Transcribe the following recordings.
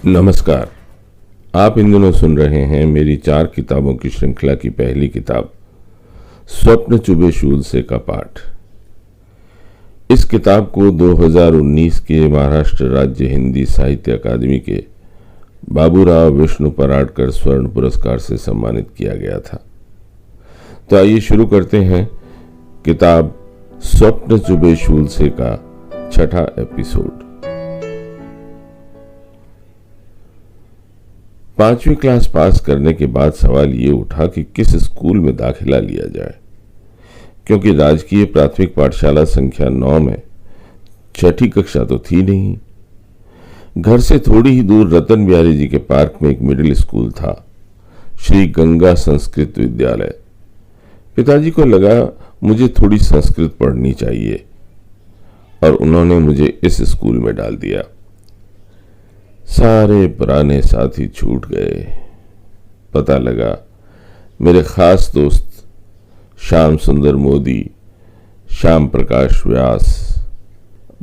नमस्कार। आप इन दिनों सुन रहे हैं मेरी 4 किताबों की श्रृंखला की पहली किताब स्वप्न चुभे शूल से का पाठ। इस किताब को 2019 के महाराष्ट्र राज्य हिंदी साहित्य अकादमी के बाबूराव विष्णु पराडकर स्वर्ण पुरस्कार से सम्मानित किया गया था। तो आइए शुरू करते हैं किताब स्वप्न चुभे शूल से का 6वां एपिसोड। 5वीं क्लास पास करने के बाद सवाल ये उठा कि किस स्कूल में दाखिला लिया जाए, क्योंकि राजकीय प्राथमिक पाठशाला संख्या 9 में 6ठी कक्षा तो थी नहीं। घर से थोड़ी ही दूर रतन बिहारी जी के पार्क में एक मिडिल स्कूल था, श्री गंगा संस्कृत विद्यालय। पिताजी को लगा मुझे थोड़ी संस्कृत पढ़नी चाहिए और उन्होंने मुझे इस स्कूल में डाल दिया। सारे पुराने साथी छूट गए। पता लगा मेरे खास दोस्त श्याम सुंदर मोदी, श्याम प्रकाश व्यास,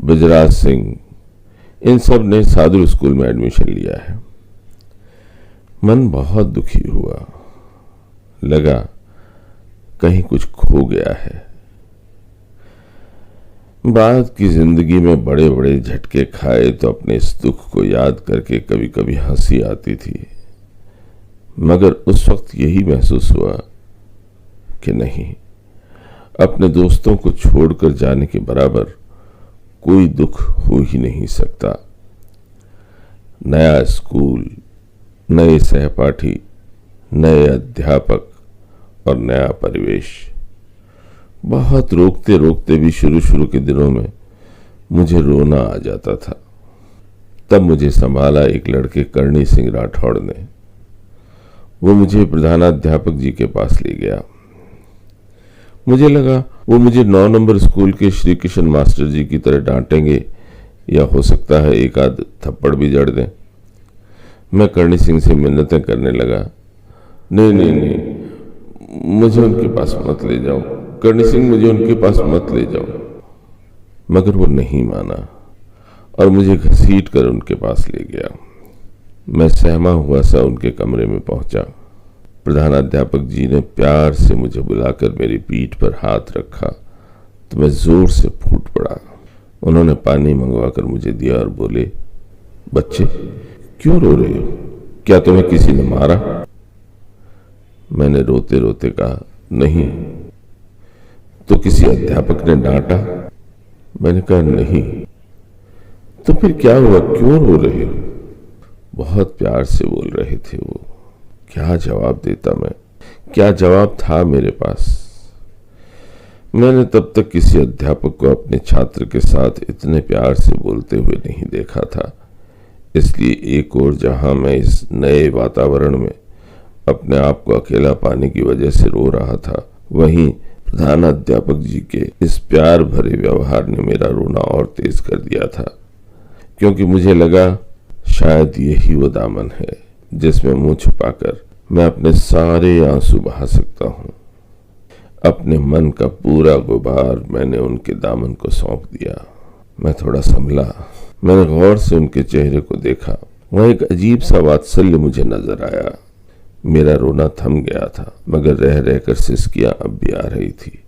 ब्रजराज सिंह, इन सब ने साधु स्कूल में एडमिशन लिया है। मन बहुत दुखी हुआ। लगा कहीं कुछ खो गया है। बाद की जिंदगी में बड़े बड़े झटके खाए तो अपने इस दुख को याद करके कभी कभी हंसी आती थी, मगर उस वक्त यही महसूस हुआ कि नहीं, अपने दोस्तों को छोड़कर जाने के बराबर कोई दुख हो ही नहीं सकता। नया स्कूल, नए सहपाठी, नए अध्यापक और नया परिवेश। बहुत रोकते रोकते भी शुरू के दिनों में मुझे रोना आ जाता था। तब मुझे संभाला एक लड़के करणी सिंह राठौड़ ने। वो मुझे प्रधानाध्यापक जी के पास ले गया। मुझे लगा वो मुझे 9 नंबर स्कूल के श्री किशन मास्टर जी की तरह डांटेंगे या हो सकता है एक आध थप्पड़ भी जड़ दें। मैं करणी सिंह से मिन्नतें करने लगा, नहीं, मुझे उनके पास मत ले जाओ, करणी सिंह मुझे उनके पास मत ले जाओ। मगर वो नहीं माना और मुझे घसीट कर उनके पास ले गया। मैं सहमा हुआ सा उनके कमरे में पहुंचा। प्रधानाध्यापक जी ने प्यार से मुझे बुलाकर मेरी पीठ पर हाथ रखा तो मैं जोर से फूट पड़ा। उन्होंने पानी मंगवाकर मुझे दिया और बोले, बच्चे क्यों रो रहे हो? क्या तुम्हें किसी ने मारा? मैंने रोते रोते कहा, नहीं। तो किसी अध्यापक ने डांटा? मैंने कहा, नहीं। तो फिर क्या हुआ, क्यों रो रहे हो? बहुत प्यार से बोल रहे थे वो। क्या जवाब देता मैं? क्या जवाब था मेरे पास? मैंने तब तक किसी अध्यापक को अपने छात्र के साथ इतने प्यार से बोलते हुए नहीं देखा था। इसलिए एक और जहां मैं इस नए वातावरण में अपने आप को अकेला पाने की वजह से रो रहा था, वहीं प्रधानाध्यापक जी के इस प्यार भरे व्यवहार ने मेरा रोना और तेज कर दिया था, क्योंकि मुझे लगा शायद यही वो दामन है जिसमें मुंह छुपाकर मैं अपने सारे आंसू बहा सकता हूं। अपने मन का पूरा गुबार मैंने उनके दामन को सौंप दिया। मैं थोड़ा संभला। मैंने गौर से उनके चेहरे को देखा। वह एक अजीब सा वात्सल्य मुझे नजर आया। मेरा रोना थम गया था, मगर रह रहकर सिसकियां अब भी आ रही थी।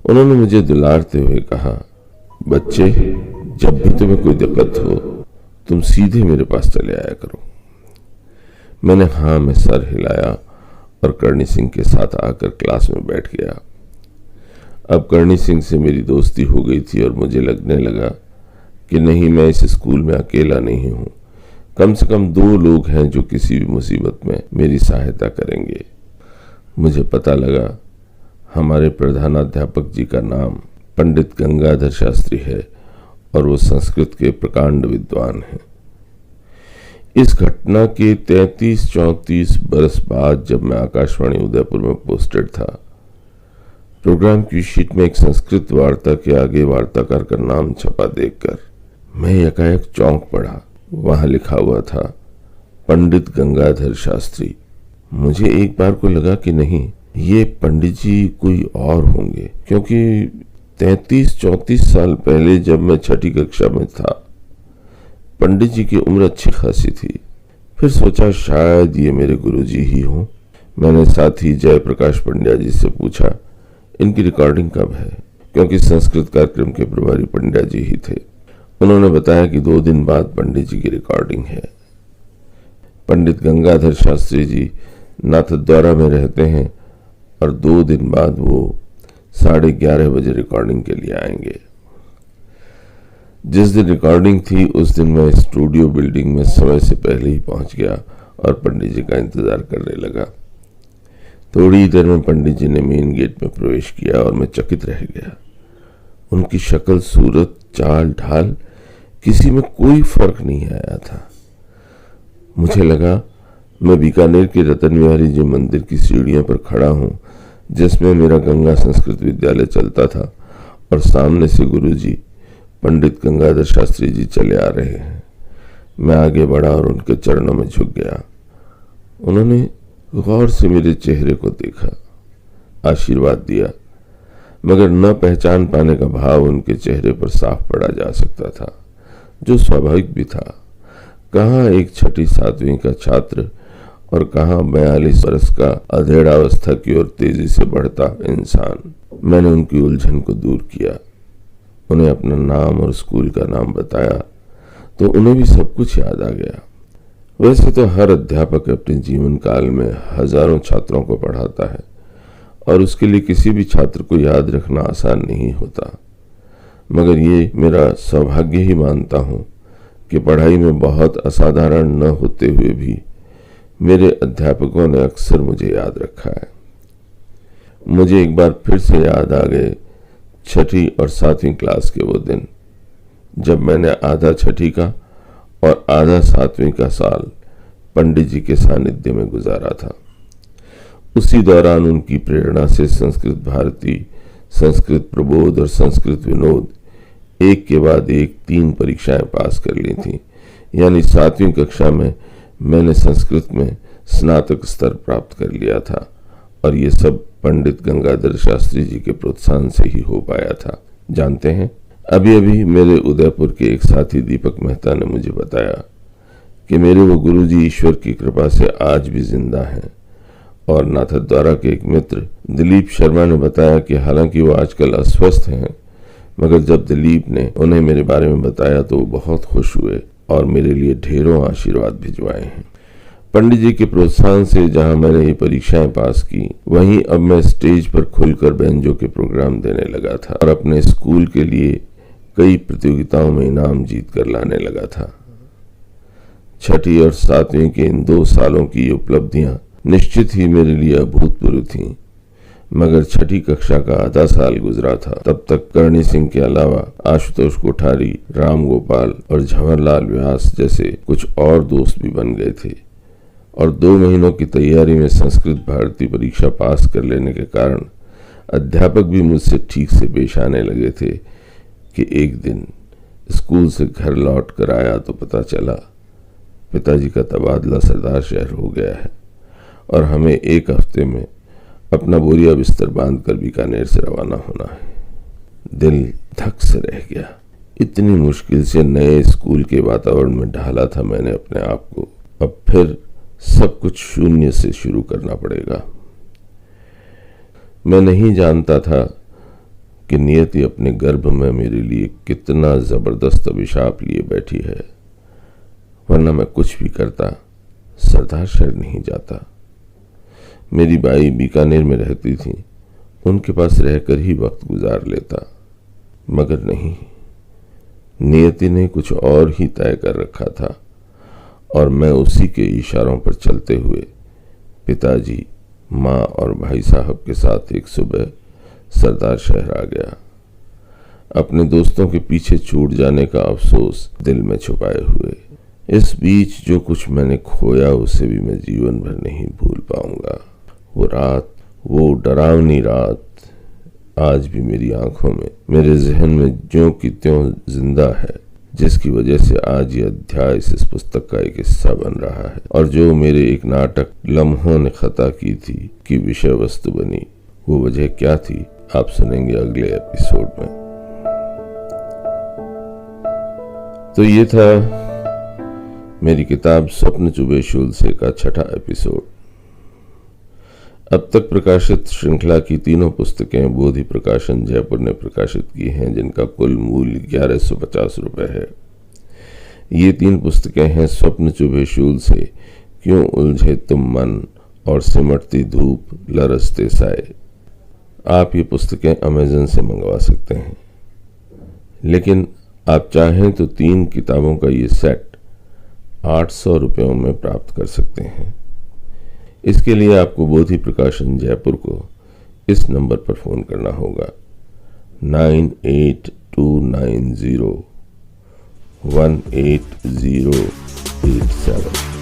उन्होंने मुझे दुलारते हुए कहा, बच्चे जब भी तुम्हें कोई दिक्कत हो तुम सीधे मेरे पास चले आया करो। मैंने हाँ में सर हिलाया और करणी सिंह के साथ आकर क्लास में बैठ गया। अब करणी सिंह से मेरी दोस्ती हो गई थी और मुझे लगने लगा कि नहीं, मैं इस स्कूल में अकेला नहीं हूं। कम से कम 2 लोग हैं जो किसी भी मुसीबत में मेरी सहायता करेंगे। मुझे पता लगा हमारे प्रधानाध्यापक जी का नाम पंडित गंगाधर शास्त्री है और वो संस्कृत के प्रकांड विद्वान हैं। इस घटना के 33-34 बरस बाद जब मैं आकाशवाणी उदयपुर में पोस्टेड था, प्रोग्राम की शीट में एक संस्कृत वार्ता के आगे वार्ताकार का नाम छपा देखकर मैं एकाएक चौंक पड़ा। वहां लिखा हुआ था पंडित गंगाधर शास्त्री। मुझे एक बार को लगा कि नहीं, ये पंडित जी कोई और होंगे, क्योंकि 33-34 साल पहले जब मैं 6ठी कक्षा में था पंडित जी की उम्र अच्छी खासी थी। फिर सोचा शायद ये मेरे गुरुजी ही हों। मैंने साथी जयप्रकाश पंड्या जी से पूछा इनकी रिकॉर्डिंग कब है, क्योंकि संस्कृत कार्यक्रम के प्रभारी पंड्या जी ही थे। उन्होंने बताया कि 2 दिन बाद पंडित जी की रिकॉर्डिंग है। पंडित गंगाधर शास्त्री जी नाथद्वारा में रहते हैं और 2 दिन बाद वो 11:30 बजे रिकॉर्डिंग के लिए आएंगे। जिस दिन रिकॉर्डिंग थी उस दिन मैं स्टूडियो बिल्डिंग में समय से पहले ही पहुंच गया और पंडित जी का इंतजार करने लगा। थोड़ी देर में पंडित जी ने मेन गेट में प्रवेश किया और मैं चकित रह गया। उनकी शक्ल, सूरत, चाल ढाल, किसी में कोई फर्क नहीं आया था। मुझे लगा मैं बीकानेर के रतन बिहारी जी मंदिर की सीढ़ियों पर खड़ा हूं, जिसमें मेरा गंगा संस्कृत विद्यालय चलता था, और सामने से गुरुजी पंडित गंगाधर शास्त्री जी चले आ रहे हैं। मैं आगे बढ़ा और उनके चरणों में झुक गया। उन्होंने गौर से मेरे चेहरे को देखा, आशीर्वाद दिया, मगर न पहचान पाने का भाव उनके चेहरे पर साफ पड़ा जा सकता था, जो स्वाभाविक भी था। कहाँ एक 6ठी 7वीं का छात्र और कहाँ 42 वर्ष का अधेड़ावस्था की ओर तेजी से बढ़ता इंसान। मैंने उनकी उलझन को दूर किया, उन्हें अपना नाम और स्कूल का नाम बताया तो उन्हें भी सब कुछ याद आ गया। वैसे तो हर अध्यापक अपने जीवन काल में हजारों छात्रों को पढ़ाता है और उसके लिए किसी भी छात्र को याद रखना आसान नहीं होता, मगर ये मेरा सौभाग्य ही मानता हूँ कि पढ़ाई में बहुत असाधारण न होते हुए भी मेरे अध्यापकों ने अक्सर मुझे याद रखा है। मुझे एक बार फिर से याद आ गए 6ठी और 7वीं क्लास के वो दिन, जब मैंने आधा 6ठी का और आधा 7वीं का साल पंडित जी के सानिध्य में गुजारा था। उसी दौरान उनकी प्रेरणा से संस्कृत भारती, संस्कृत प्रबोध और संस्कृत विनोद एक के बाद एक 3 परीक्षाएं पास कर ली थी। यानी 7वीं कक्षा में मैंने संस्कृत में स्नातक स्तर प्राप्त कर लिया था, और ये सब पंडित गंगाधर शास्त्री जी के प्रोत्साहन से ही हो पाया था। जानते हैं, अभी अभी मेरे उदयपुर के एक साथी दीपक मेहता ने मुझे बताया कि मेरे वो गुरुजी ईश्वर की कृपा से आज भी जिंदा हैं, और नाथद्वारा के एक मित्र दिलीप शर्मा ने बताया कि हालांकि वो आजकल अस्वस्थ हैं, मगर जब दिलीप ने उन्हें मेरे बारे में बताया तो वो बहुत खुश हुए और मेरे लिए ढेरों आशीर्वाद भिजवाए हैं। पंडित जी के प्रोत्साहन से जहां मैंने ये परीक्षाएं पास की, वहीं अब मैं स्टेज पर खुलकर बैंजो के प्रोग्राम देने लगा था और अपने स्कूल के लिए कई प्रतियोगिताओं में इनाम जीत कर लाने लगा था। 6ठी और 7वीं के इन 2 सालों की उपलब्धियां निश्चित ही मेरे लिए अभूतपूर्व थीं, मगर 6ठी कक्षा का आधा साल गुजरा था। तब तक करणी सिंह के अलावा आशुतोष कोठारी, राम गोपाल और झंवरलाल व्यास जैसे कुछ और दोस्त भी बन गए थे, और 2 महीनों की तैयारी में संस्कृत भारती परीक्षा पास कर लेने के कारण अध्यापक भी मुझसे ठीक से पेश आने लगे थे कि एक दिन स्कूल से घर लौट कर आया तो पता चला पिताजी का तबादला सरदार शहर हो गया है और हमें 1 हफ्ते में अपना बोरिया बिस्तर बांधकर बीकानेर से रवाना होना है। दिल धक से रह गया। इतनी मुश्किल से नए स्कूल के वातावरण में ढाला था मैंने अपने आप को। अब फिर सब कुछ शून्य से शुरू करना पड़ेगा। मैं नहीं जानता था कि नियति अपने गर्भ में मेरे लिए कितना जबरदस्त अभिशाप लिए बैठी है, वरना मैं कुछ भी करता सरदार शहर नहीं जाता। मेरी बाई बीकानेर में रहती थी, उनके पास रहकर ही वक्त गुजार लेता, मगर नहीं, नियति ने कुछ और ही तय कर रखा था और मैं उसी के इशारों पर चलते हुए पिताजी, माँ और भाई साहब के साथ एक सुबह सरदार शहर आ गया, अपने दोस्तों के पीछे छूट जाने का अफसोस दिल में छुपाए हुए। इस बीच जो कुछ मैंने खोया उसे भी मैं जीवन भर नहीं भूल पाऊंगा। वो रात, वो डरावनी रात आज भी मेरी आंखों में, मेरे जहन में ज्यों की त्यों जिंदा है, जिसकी वजह से आज ये अध्याय इस पुस्तक का एक हिस्सा बन रहा है, और जो मेरे एक नाटक लम्हों ने खता की थी कि विषय वस्तु बनी। वो वजह क्या थी आप सुनेंगे अगले एपिसोड में। तो ये था मेरी किताब स्वप्न चुभे शूल से का 6वां एपिसोड। अब तक प्रकाशित श्रृंखला की 3 पुस्तकें बोधि प्रकाशन जयपुर ने प्रकाशित की हैं, जिनका कुल मूल्य 1150 रुपये है। ये 3 पुस्तकें हैं स्वप्न चुभे शूल से क्यों उलझे तुम मन और सिमटती धूप लरसते साए। आप ये पुस्तकें अमेज़न से मंगवा सकते हैं, लेकिन आप चाहें तो 3 किताबों का ये सेट 800 रुपयों में प्राप्त कर सकते हैं। इसके लिए आपको बोधि प्रकाशन जयपुर को इस नंबर पर फ़ोन करना होगा 9829018087।